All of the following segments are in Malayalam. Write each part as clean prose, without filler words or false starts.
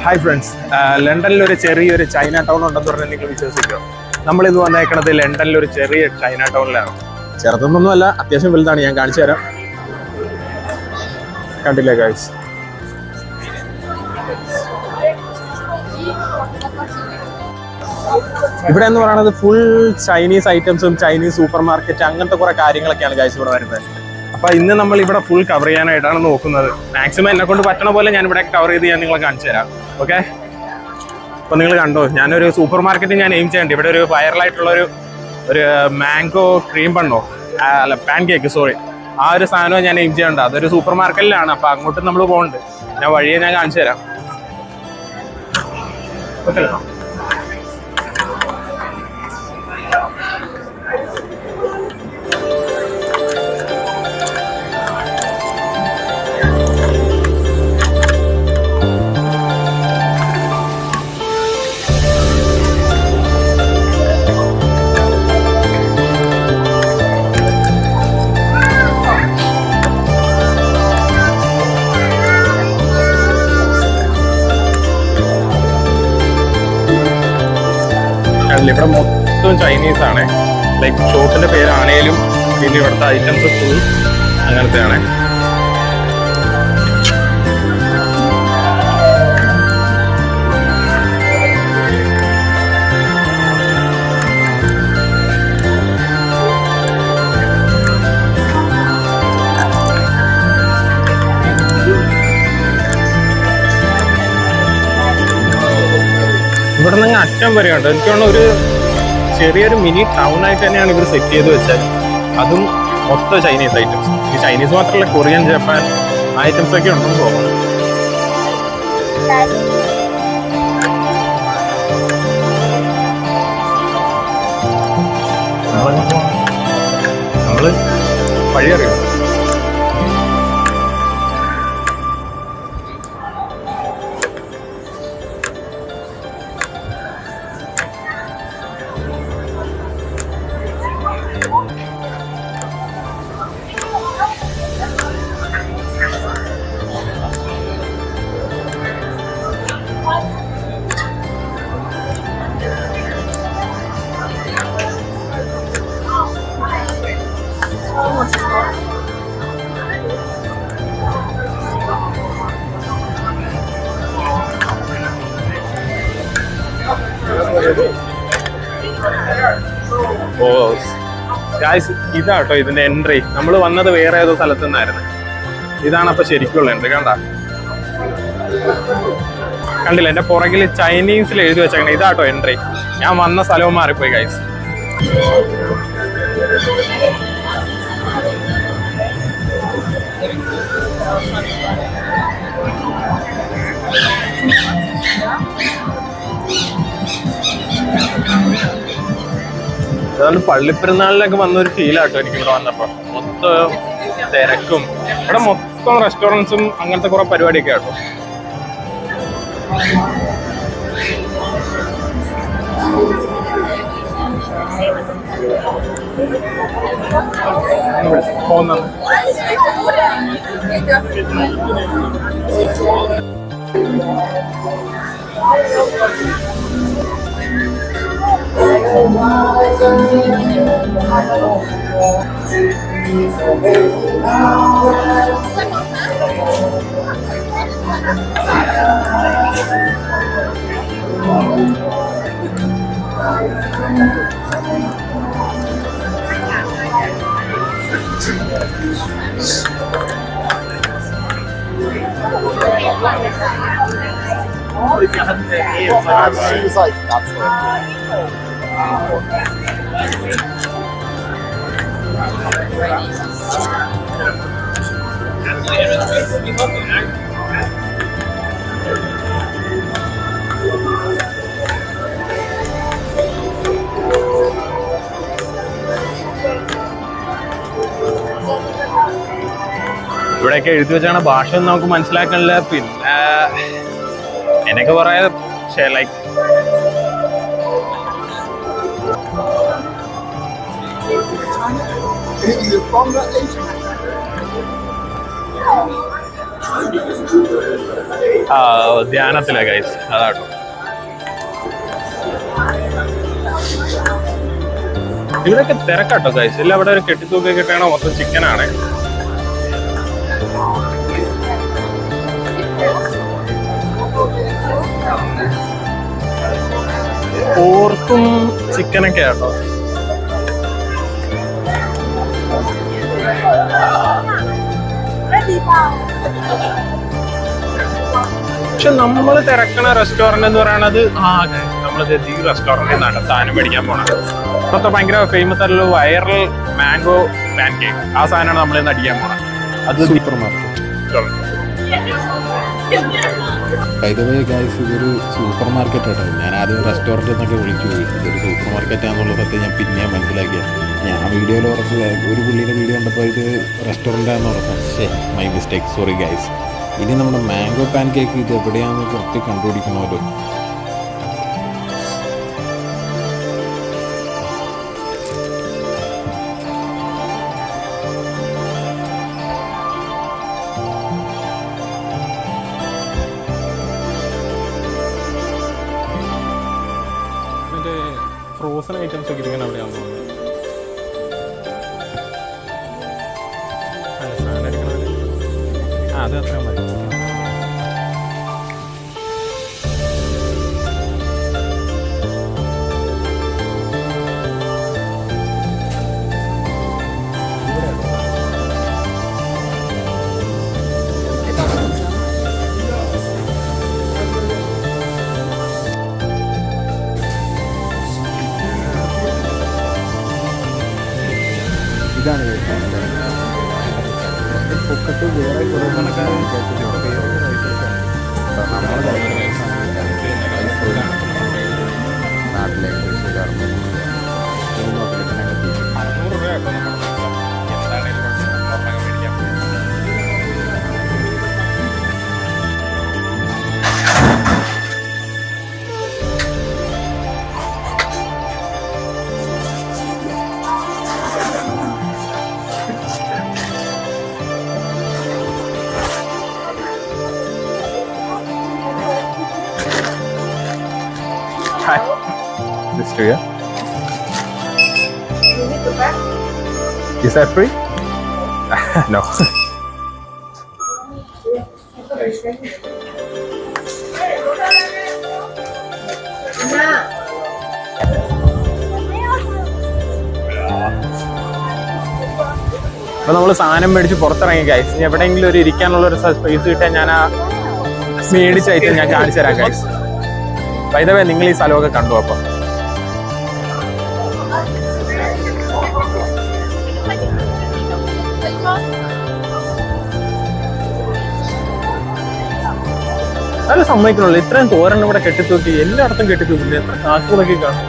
ഹായ് ഫ്രണ്ട്സ്, ലണ്ടനിൽ ഒരു ചെറിയൊരു ചൈന ടൗൺ ഉണ്ടെന്ന് പറഞ്ഞാൽ നിങ്ങൾ വിശ്വസിക്കുക. നമ്മളിത് വന്നേക്കണത് ലണ്ടനിൽ ഒരു ചെറിയ ചൈന ടൗണിലാണ്. ചെറുതൊന്നുമല്ല, അത്യാവശ്യം വലുതാണ്. ഞാൻ കാണിച്ചു തരാം. കണ്ടില്ലേ ഗൈസ്? ഇവിടെ എന്ന് പറയുന്നത് ഫുൾ ചൈനീസ് ഐറ്റംസും ചൈനീസ് സൂപ്പർ മാർക്കറ്റ് അങ്ങനത്തെ കുറെ കാര്യങ്ങളൊക്കെയാണ് ഗൈസ് ഇവിടെ വരുന്നത്. അപ്പൊ ഇന്ന് നമ്മൾ ഇവിടെ ഫുൾ കവർ ചെയ്യാനായിട്ടാണ് നോക്കുന്നത്. മാക്സിമം എന്നെ കൊണ്ട് പറ്റണ പോലെ ഞാൻ ഇവിടെ കവർ ചെയ്ത് ഞാൻ നിങ്ങളെ കാണിച്ചു തരാം. ഓക്കെ, അപ്പൊ നിങ്ങൾ കണ്ടോ, ഞാനൊരു സൂപ്പർ മാർക്കറ്റ് ഞാൻ എയിം ചെയ്യണ്ട. ഇവിടെ ഒരു വൈറലായിട്ടുള്ള ഒരു മാംഗോ ക്രീം ബണ്ണോ അല്ല പാൻ കേക്ക്, സോറി, ആ ഒരു സാധനം ഞാൻ എയിം ചെയ്യണ്ട. അതൊരു സൂപ്പർ മാർക്കറ്റിലാണ്. അപ്പൊ അങ്ങോട്ട് നമ്മൾ പോകുന്നുണ്ട്. ഞാൻ വഴിയെ ഞാൻ കാണിച്ചു തരാം. ഓക്കെ, ഇവിടെ മൊത്തം ചൈനീസ് ആണ്. ലൈക്ക് ഷോപ്പിന്റെ പേരാണേലും പിന്നെ ഇവിടുത്തെ ഐറ്റംസ് ഫുൾ അങ്ങനത്തെയാണ്. ഇവിടെ നിന്ന് അറ്റം വരെയുണ്ട്. എനിക്ക് തോന്നുന്നു ഒരു ചെറിയൊരു മിനി ടൗൺ ആയിട്ട് തന്നെയാണ് ഇവർ സെറ്റ് ചെയ്ത് വെച്ചത്. അതും മൊത്തം ചൈനീസ് ഐറ്റംസ്. ഈ ചൈനീസ് മാത്രമല്ല, കൊറിയൻ, ജപ്പാൻ ഐറ്റംസ് ഒക്കെ ഉണ്ടെന്ന് തോന്നുന്നു. നമ്മള് വഴിയറിയും. ഓ ഗായ്സ്, ഇതാട്ടോ ഇതിന്റെ എൻട്രി. നമ്മൾ വന്നത് വേറെ ഏതോ സ്ഥലത്തു നിന്നായിരുന്നു. ഇതാണ് അപ്പൊ ശരിക്കുള്ള എൻട്രി. കണ്ടില്ല, എന്റെ പുറകിൽ ചൈനീസിൽ എഴുതി വെച്ചേക്കണേ. ഇതാട്ടോ എൻട്രി. ഞാൻ വന്ന സ്ഥലവും മാറിപ്പോയി ഗായ്സ്. അതുകൊണ്ട് പള്ളിപ്പെരുന്നാളിലൊക്കെ വന്നൊരു ഫീലാട്ടോ എനിക്ക് ഇവിടെ വന്നപ്പോ. മൊത്തം തിരക്കും. ഇവിടെ മൊത്തം റെസ്റ്റോറൻറ്റ്സും അങ്ങനത്തെ കുറെ പരിപാടിയൊക്കെ ആട്ടോ. പോകുന്നത് She's like, that's എവിടെയൊക്കെ എഴുതി വെച്ചാണ് ഭാഷ ഒന്നും നമുക്ക് മനസ്സിലാക്കണില്ല. പിന്നെ എന്നൊക്കെ പറയാ ലൈക്ക് ധ്യാനത്തിലെ ഗൈസ് അതാട്ടോ. ഇവിടെയൊക്കെ തിരക്കാട്ടോ ഗൈസ്. ഇല്ല അവിടെ ഒരു കെട്ടിത്തൂക്കി കിട്ടണ മൊത്തം ചിക്കനാണ്. പോർക്കും ചിക്കനൊക്കെ ആട്ടോ. പക്ഷെ നമ്മൾ തിരക്കണ റെസ്റ്റോറന്റ് എന്ന് പറയുന്നത് നമ്മള് ഈ റെസ്റ്റോറന്റിൽ നിന്നാണ് സാധനം മേടിക്കാൻ പോണത്. ഇപ്പോഴത്തെ ഭയങ്കര ഫേമസ് ആയിട്ടുള്ള വൈറൽ മാംഗോ പാൻ കേക്ക്, ആ സാധനമാണ് നമ്മൾ ഇന്ന് അടിക്കാൻ പോണത്. അത് സൂപ്പർ മാർക്കറ്റ്. ഇതൊരു സൂപ്പർ മാർക്കറ്റ് ആട്ടോ. ഞാൻ ആദ്യം റെസ്റ്റോറൻറ്റ് എന്നൊക്കെ വിളിച്ചു പോയി. ഇതൊരു സൂപ്പർ മാർക്കറ്റ് ആണെന്നുള്ള സത്യം ഞാൻ പിന്നെ മനസ്സിലാക്കിയത്. ഞാൻ വീഡിയോയിൽ ഉറച്ച് ഒരു പുള്ളിയുടെ വീഡിയോ കണ്ടപ്പോൾ ഇത് റെസ്റ്റോറൻ്റ് ആണെന്ന് ഉറപ്പാണ്. My mistake, sorry guys. ഇനി നമ്മുടെ മാംഗോ പാൻ കേക്ക് ഇത് എവിടെയാണെന്ന് കറക്റ്റ് കണ്ടുപിടിക്കണമല്ലോ. ഫ്രോസൺ ഐറ്റംസ് ഒക്കെ ഇരിക്കണം അവിടെയാണെന്ന് തോന്നുന്നു. സാധനം എടുക്കണത് അത് അത്രയും മതി. ഇതാണ് പൊക്കത്ത് വേറെ കുറേ കണക്കാണ്. നാട്ടിലെ ഏകദേശം 600 രൂപ എന്താണേലും മേടിക്കാം. This too, yeah? Is that free? No. അപ്പൊ നമ്മള് സാധനം മേടിച്ച് പുറത്തിറങ്ങി ഗൈസ്. ഇനി എവിടെയെങ്കിലും ഒരു ഇരിക്കാനുള്ള ഒരു സ്പേസ് കിട്ടാൻ ഞാൻ ആ മേടിച്ച ഐറ്റം ഞാൻ കാണിച്ചു തരാം ഗൈസ്. ബൈ ദ വേ നിങ്ങൾ ഈ സ്ഥലമൊക്കെ കണ്ടു. അപ്പം നല്ല സമ്മതിക്കണല്ലോ. ഇത്രയും തോരണം ഇവിടെ കെട്ടിത്തൂക്കി, എല്ലായിടത്തും കെട്ടിത്തൂക്കില്ല. എത്ര കാശുകളൊക്കെ കാണും.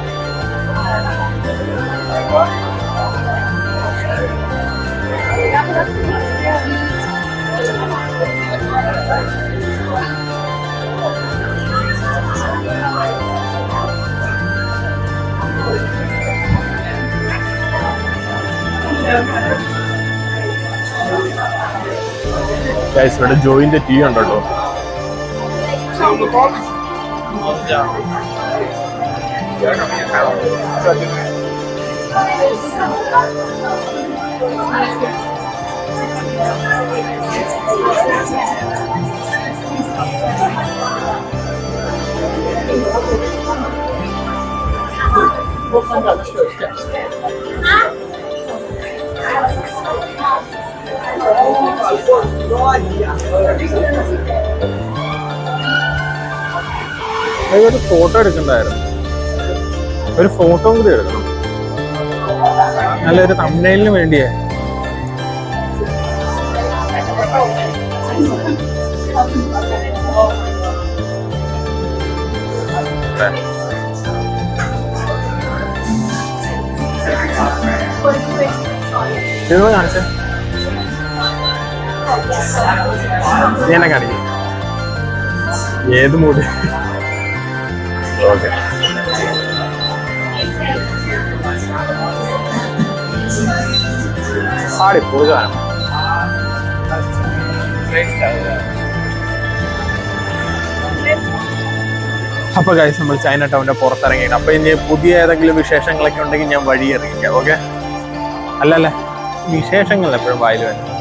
ഗൈസ് ഇവിടെ ജോയിന്റെ ടീ ഉണ്ടോ. ഒരു ഫോട്ടോ എടുക്കണ്ടായിരുന്നു. ഒരു ഫോട്ടോ കൂടി എടുക്കണം. നല്ലൊരു തംബ്നെയിലിന് വേണ്ടിയേ. ഇതൊന്ന് കാണിച്ചേ. നീ എന്നെ കാണിക്കും ഏത് മൂടി ഓക്കെ ആടി പൊളിതാണ്. അപ്പൊ ഗൈസ് നമ്മൾ ചൈന ടൗണിന്റെ പുറത്തിറങ്ങിയിട്ട് അപ്പൊ ഇനി പുതിയ ഏതെങ്കിലും വിശേഷങ്ങളൊക്കെ ഉണ്ടെങ്കിൽ ഞാൻ വഴി അറിയിക്കാം. ഓക്കെ അല്ലല്ലേ വിശേഷങ്ങൾ എപ്പോഴും വായിൽ വരും.